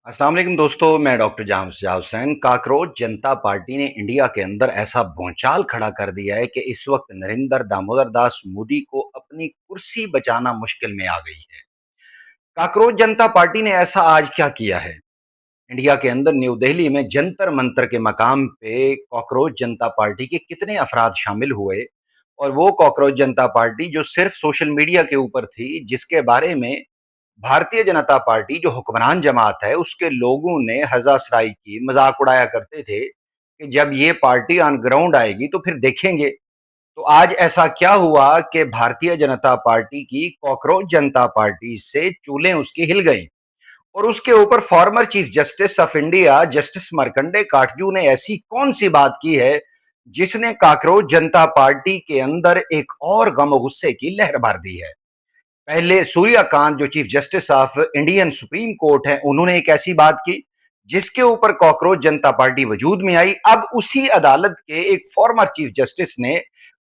अस्सलाम वालेकुम दोस्तों, मैं डॉक्टर जामशा हुसैन। काकरोच जनता पार्टी ने इंडिया के अंदर ऐसा भूचाल खड़ा कर दिया है कि इस वक्त नरेंद्र दामोदर दास मोदी को अपनी कुर्सी बचाना मुश्किल में आ गई है। काकरोच जनता पार्टी ने ऐसा आज क्या किया है? इंडिया के अंदर न्यू दिल्ली में जंतर मंतर के मकाम पे कॉकरोच जनता पार्टी के कितने अफराद शामिल हुए, और वो कॉकरोच जनता पार्टी जो सिर्फ सोशल मीडिया के ऊपर थी, जिसके बारे में भारतीय जनता पार्टी जो हुक्मरान जमात है उसके लोगों ने हजासराई की, मजाक उड़ाया करते थे कि जब ये पार्टी ऑन ग्राउंड आएगी तो फिर देखेंगे। तो आज ऐसा क्या हुआ कि भारतीय जनता पार्टी की कॉकरोच जनता पार्टी से चूलें उसकी हिल गई, और उसके ऊपर former chief justice of India justice Markandey Katju ने ऐसी कौन सी बात की है जिसने कॉकरोच जनता पार्टी के अंदर एक और गम और गुस्से की लहर भर दी है। पहले सूर्यकांत जो chief justice of Indian supreme court है, उन्होंने एक ऐसी बात की जिसके ऊपर कॉकरोच जनता पार्टी वजूद में आई। अब उसी अदालत के एक फॉर्मर चीफ जस्टिस ने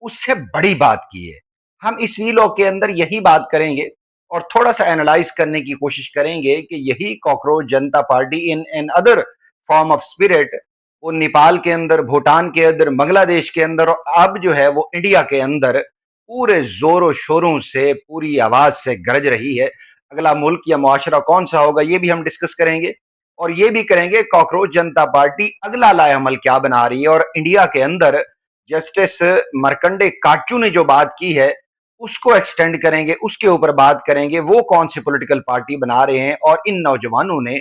उससे बड़ी बात की है। हम इस वीलॉग के अंदर यही बात करेंगे और थोड़ा सा एनालाइज करने की कोशिश करेंगे कि यही cockroach Janata party in an other form of spirit वो नेपाल के अंदर, भूटान के अंदर, बांग्लादेश के अंदर, और अब जो है वो इंडिया के अंदर पूरे जोरों शोरों से, पूरी आवाज से गरज रही है। अगला मुल्क या मुआशरा कौन सा होगा ये भी हम डिस्कस करेंगे, और ये भी करेंगे कॉकरोच जनता पार्टी अगला लाएअमल क्या बना रही है, और इंडिया के अंदर जस्टिस मार्कंडे काटजू ने जो बात की है उसको एक्सटेंड करेंगे, उसके ऊपर बात करेंगे वो कौन सी पॉलिटिकल पार्टी बना रहे हैं और इन नौजवानों ने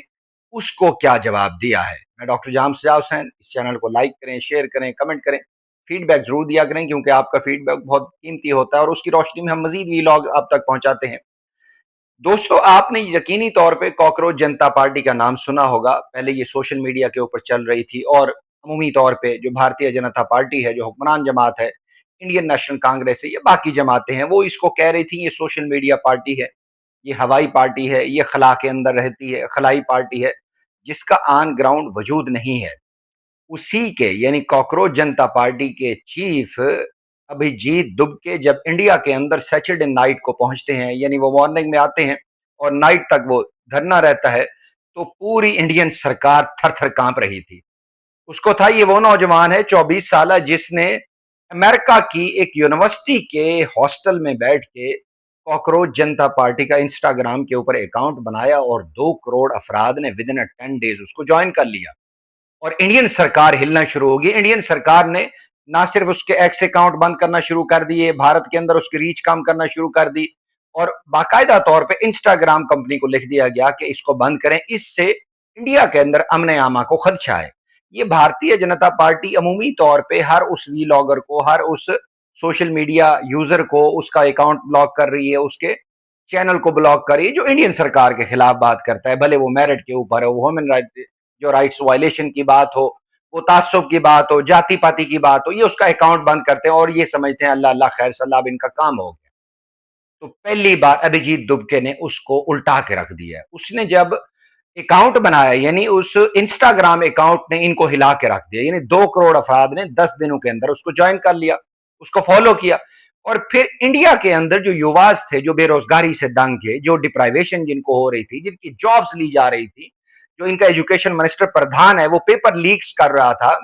उसको क्या जवाब दिया है। मैं डॉक्टर जामशा हुसैन, इस चैनल को लाइक करें, शेयर करें, कमेंट करें, फीडबैक जरूर दिया करें क्योंकि आपका फीडबैक बहुत कीमती होता है और उसकी रोशनी में हम मजीद वीलॉग आप तक पहुंचाते हैं। दोस्तों, आपने यकीनी तौर पे कॉकरोच जनता पार्टी का नाम सुना होगा। पहले ये सोशल मीडिया के ऊपर चल रही थी और अमूमी तौर पे जो भारतीय जनता पार्टी है, जो हुक्मरान जमात है, इंडियन नेशनल कांग्रेस है, ये बाकी जमातें हैं, वो इसको कह रही थी ये सोशल मीडिया पार्टी है, ये हवाई पार्टी है, ये खला के अंदर रहती है, खलाई पार्टी है, जिसका ऑन ग्राउंड वजूद नहीं है। उसी के यानी कॉकरोच जनता पार्टी के चीफ अभिजीत दुबके जब इंडिया के अंदर सैटरडे नाइट को पहुंचते हैं, यानी वो मॉर्निंग में आते हैं और नाइट तक वो धरना रहता है, तो पूरी इंडियन सरकार थर थर कांप रही थी। उसको था ये वो नौजवान है 24 साल जिसने अमेरिका की एक यूनिवर्सिटी के हॉस्टल में बैठ के कॉकरोच जनता पार्टी का इंस्टाग्राम के ऊपर अकाउंट बनाया और 2 करोड़ अफराद ने विद इन 10 डेज उसको ज्वाइन कर लिया, और इंडियन सरकार हिलना शुरू होगी। इंडियन सरकार ने ना सिर्फ उसके एक्स अकाउंट बंद करना शुरू कर दिए, भारत के अंदर उसकी रीच कम करना शुरू कर दी, और बाकायदा तौर पे इंस्टाग्राम कंपनी को लिख दिया गया कि इसको बंद करें, इससे इंडिया के अंदर अमन आमा को खदशा है। ये भारतीय जनता पार्टी अमूमी तौर पे हर उस वीलॉगर को, हर उस सोशल मीडिया यूजर को उसका अकाउंट ब्लॉक कर रही है, उसके चैनल को ब्लॉक कर रही है जो इंडियन सरकार के खिलाफ बात करता है, भले वो मेरिट के ऊपर हो, वो ह्यूमन राइट जो राइट्स वायलेशन की बात हो, वो तासुब की बात हो, जाति पाति की बात हो, ये उसका अकाउंट बंद करते हैं और ये समझते हैं अल्लाह अल्लाह खैर सलाह, अब इनका काम हो गया। तो पहली बार अभिजीत दुबके ने उसको उल्टा के रख दिया। उसने जब अकाउंट बनाया, यानी उस इंस्टाग्राम अकाउंट ने इनको हिला के रख दिया, यानी 2 करोड़ अफराद ने 10 दिनों के अंदर उसको ज्वाइन कर लिया, उसको फॉलो किया। और फिर इंडिया के अंदर जो युवाज थे, जो बेरोजगारी से दंग थे, जो डिप्राइवेशन जिनको हो रही थी, जिनकी जॉब्स ली जा रही थी, जो इनका एजुकेशन मिनिस्टर प्रधान है वो पेपर लीक्स कर रहा था।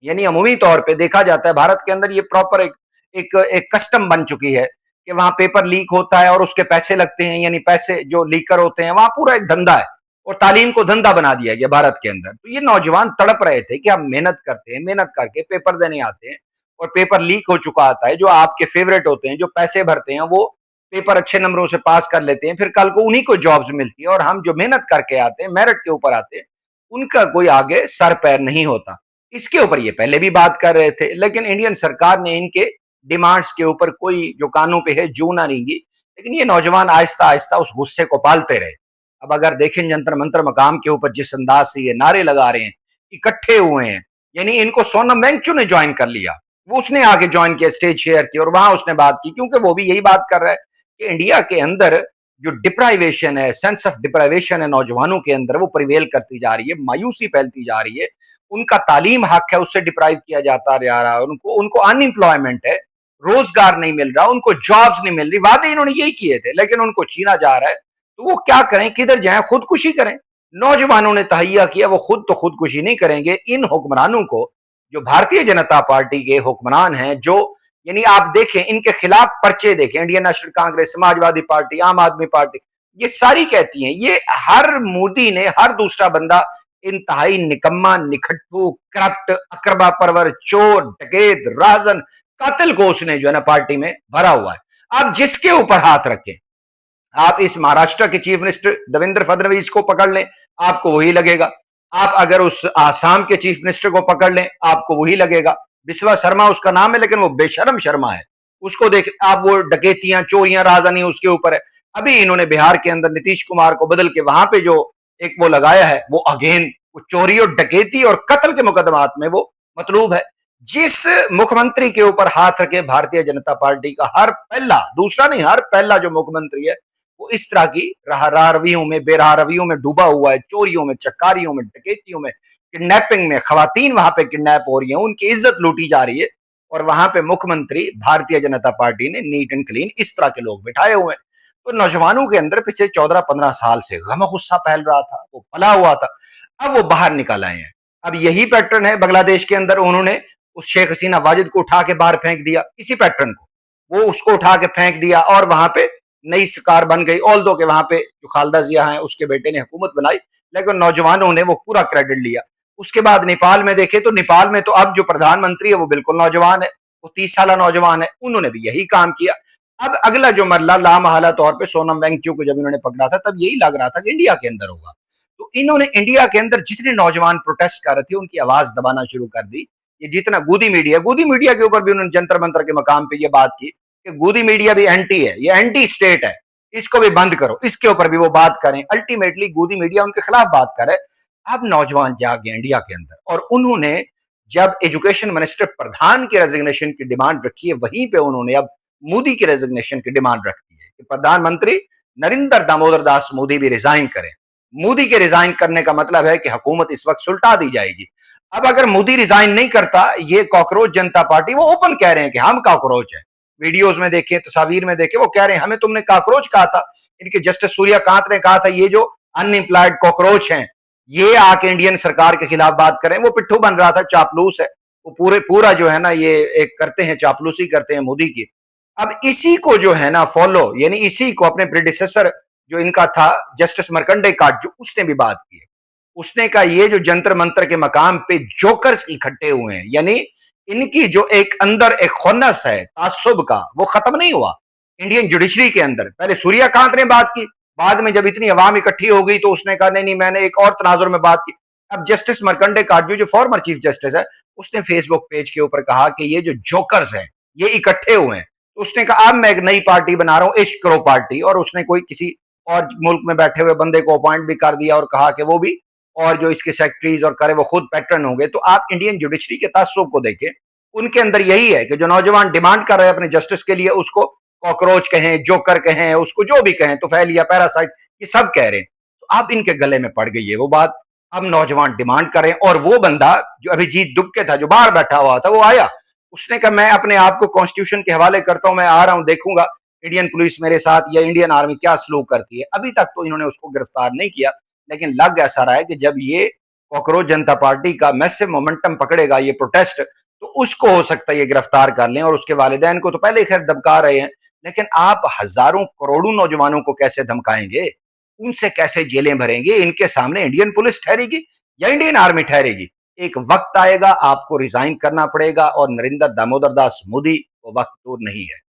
यानी अमूमी तौर पे देखा जाता है भारत के अंदर ये प्रॉपर एक कस्टम बन चुकी है कि वहां पेपर लीक होता है और उसके पैसे लगते हैं, यानी पैसे जो लीकर होते हैं, वहां पूरा एक धंधा है और तालीम को धंधा बना दिया गया भारत के अंदर। तो ये नौजवान तड़प रहे थे कि हम मेहनत करते हैं, मेहनत करके पेपर देने आते हैं और पेपर लीक हो चुका आता है, जो आपके फेवरेट होते हैं, जो पैसे भरते हैं, वो पेपर अच्छे नंबरों से पास कर लेते हैं, फिर कल को उन्हीं को जॉब्स मिलती है, और हम जो मेहनत करके आते हैं, मेरिट के ऊपर आते हैं, उनका कोई आगे सर पैर नहीं होता। इसके ऊपर ये पहले भी बात कर रहे थे, लेकिन इंडियन सरकार ने इनके डिमांड्स के ऊपर कोई जो कानों पे है जू ना रेंगी, लेकिन ये नौजवान आहिस्ता आहिस्ता उस गुस्से को पालते रहे। अब अगर देखें जंतर मंतर मकाम के ऊपर जिस अंदाज से ये नारे लगा रहे हैं, इकट्ठे हुए हैं, यानी इनको सोनम वेंचू ने ज्वाइन कर लिया, वो उसने आगे ज्वाइन किया, स्टेज शेयर की और वहां उसने बात की, क्योंकि वो भी यही बात कर रहा है कि इंडिया के अंदर जो डिप्राइवेशन है, सेंस ऑफ डिप्राइवेशन है नौजवानों के अंदर, वो प्रिवेल करती जा रही है, मायूसी फैलती जा रही है, उनका तालीम हक है उससे डिप्राइव किया जाता जा रहा है, उनको उनको अनएम्प्लॉयमेंट है, रोजगार नहीं मिल रहा, उनको जॉब्स नहीं मिल रही। वादे इन्होंने यही किए थे लेकिन उनको छीना जा रहा है, तो वो क्या करें, किधर जाएं, खुदकुशी करें। नौजवानों ने तहैया किया, वो खुद तो खुदकुशी नहीं करेंगे। इन हुक्मरानों को, जो भारतीय जनता पार्टी के हुक्मरान हैं, जो यानी आप देखें इनके खिलाफ पर्चे देखें, Indian national Congress, Samajwadi party, आम आदमी पार्टी, ये सारी कहती हैं, ये हर मोदी ने, हर दूसरा बंदा इंतहाई निकम्मा, निखट्टू, करप्ट, अकरबा परवर, चोर, डकैत, राजन, कातिल को उसने जो है ना पार्टी में भरा हुआ है। आप जिसके ऊपर हाथ रखें, आप इस महाराष्ट्र के चीफ मिनिस्टर देवेंद्र फडणवीस को पकड़ लें, आपको वही लगेगा। आप अगर उस आसाम के चीफ मिनिस्टर को पकड़ लें, आपको वही लगेगा। बिस्वा शर्मा उसका नाम है, लेकिन वो बेशरम शर्मा है। उसको देख आप, वो डकैतियां, चोरियां, राजनी उसके ऊपर है। अभी इन्होंने बिहार के अंदर नीतीश कुमार को बदल के वहां पे जो एक वो लगाया है, वो अगेन वो चोरी और डकैती और कत्ल के मुकदमात में वो मतलूब है। जिस मुख्यमंत्री के ऊपर हाथ रखे भारतीय जनता पार्टी का हर पहला, दूसरा नहीं, हर पहला जो मुख्यमंत्री है, वो इस तरह की रवियों में, बेरहरवियों में डूबा हुआ है, चोरियों में, चक्कारियों में, डकैतियों में, किडनैपिंग में, खवातीन वहां पे किडनैप हो रही हैं, उनकी इज्जत लूटी जा रही है। और वहां पे मुख्यमंत्री भारतीय जनता पार्टी ने नीट एंड क्लीन इस तरह के लोग बिठाए हुए हैं। तो नौजवानों के अंदर पिछले 14-15 साल से गम गुस्सा फैल रहा था, वो फैला हुआ था। अब वो बाहर निकल आए हैं। अब यही पैटर्न है बांग्लादेश के अंदर, उन्होंने उस शेख हसीना वाजिद को उठा के बाहर फेंक दिया, इसी पैटर्न को वो उसको उठा के फेंक दिया और वहां पे नई सरकार बन गई। ऑल दो के वहां पे जो खालदा जिया है उसके बेटे ने हुकूमत बनाई, लेकिन नौजवानों ने वो पूरा क्रेडिट लिया। उसके बाद नेपाल में देखे तो नेपाल में तो अब जो प्रधानमंत्री है वो बिल्कुल नौजवान है, वो 30 साल नौजवान है, उन्होंने भी यही काम किया। अब अगला जो मरला लामहला तौर पर सोनम वेंगचू को जब इन्होंने पकड़ा था, तब यही लग रहा था कि इंडिया के अंदर होगा। तो इन्होंने इंडिया के अंदर जितने नौजवान प्रोटेस्ट कर रहे थे उनकी आवाज दबाना शुरू कर दी। ये जितना गोदी मीडिया के ऊपर भी उन्होंने जंतर मंतर के मकाम पे ये बात की कि गोदी मीडिया भी एंटी है, ये एंटी स्टेट है, इसको भी बंद करो, इसके ऊपर भी वो बात करें। अल्टीमेटली गोदी मीडिया उनके खिलाफ बात करे। अब नौजवान जाग गए इंडिया के अंदर, और उन्होंने जब एजुकेशन मिनिस्टर प्रधान के रेजिग्नेशन की डिमांड रखी है, वहीं पे उन्होंने अब मोदी के रेजिग्नेशन की डिमांड रखी है कि प्रधानमंत्री नरेंद्र दामोदर दास मोदी भी रिजाइन करें। मोदी के रिजाइन करने का मतलब है कि हुकूमत इस वक्त सुलटा दी जाएगी। अब अगर मोदी रिजाइन नहीं करता, ये कॉकरोच जनता पार्टी वो ओपन कह रहे हैं कि हम कॉकरोच हैं। वीडियोस में देखे, तस्वीर में देखे, वो कह रहे हैं हमें तुमने कॉकरोच कहा था। इनके जस्टिस सूर्यकांत ने कहा था ये जो अनएम्प्लॉयड कॉकरोच हैं, ये आके इंडियन सरकार के खिलाफ बात करें। वो पिट्ठू बन रहा था, चापलूस है वो, पूरा जो है ना ये एक करते हैं, चापलूसी करते हैं मोदी की। अब इसी को जो है ना फॉलो, यानी इसी को अपने प्रेडिसेसर जो इनका था जस्टिस मरकंडे काट, जो उसने भी बात की है। उसने कहा ये जो जंतर मंतर के मकाम पे जोकर्स इकट्ठे हुए हैं, यानी इनकी जो एक अंदर एक खुन्नस है तासुब का, वो खत्म नहीं हुआ इंडियन जुडिशरी के अंदर। पहले सूर्यकांत ने बात की, बाद में जब इतनी अवाम इकट्ठी हो गई तो उसने कहा नहीं नहीं मैंने एक और तनाजुर में बात की। अब जस्टिस मरकंडे काटजू जो फॉर्मर चीफ जस्टिस है, उसने फेसबुक पेज के ऊपर कहा कि ये जो जोकर्स हैं ये इकट्ठे हुए हैं। तो उसने कहा अब मैं एक नई पार्टी बना रहा हूं, इश्क करो पार्टी, और उसने कोई किसी और मुल्क में बैठे हुए बंदे को अपॉइंट भी कर दिया और कहा कि वो भी, और जो इसके सेक्रेटरीज और करे वो खुद पैटर्न होंगे। तो आप इंडियन जुडिशरी के तासुब को देखें, उनके अंदर यही है कि जो नौजवान डिमांड कर रहे हैं अपने जस्टिस के लिए, उसको कॉकरोच कहें, जोकर कहें, उसको जो भी कहें, तो फैल या पैरासाइट, ये सब कह रहे हैं। तो अब इनके गले में पड़ गई है वो बात। अब नौजवान डिमांड करें, और वो बंदा जो अभिजीत दुबके था, जो बाहर बैठा हुआ था, वो आया, उसने कहा मैं अपने आप को कॉन्स्टिट्यूशन के हवाले करता हूं, मैं आ रहा हूं, देखूंगा इंडियन पुलिस मेरे साथ या इंडियन आर्मी क्या सलूक करती है। अभी तक तो इन्होंने उसको गिरफ्तार नहीं किया, लेकिन लग ऐसा रहा है कि जब ये कॉकरोच जनता पार्टी का मैसिव मोमेंटम पकड़ेगा ये प्रोटेस्ट, तो उसको हो सकता है ये गिरफ्तार कर लें। और उसके वालिदैन को तो पहले खैर धमका रहे हैं, लेकिन आप हजारों करोड़ों नौजवानों को कैसे धमकाएंगे, उनसे कैसे जेलें भरेंगे? इनके सामने इंडियन पुलिस ठहरेगी या इंडियन आर्मी ठहरेगी? एक वक्त आएगा आपको रिजाइन करना पड़ेगा, और नरेंद्र दामोदर दास मोदी वो वक्त दूर नहीं है।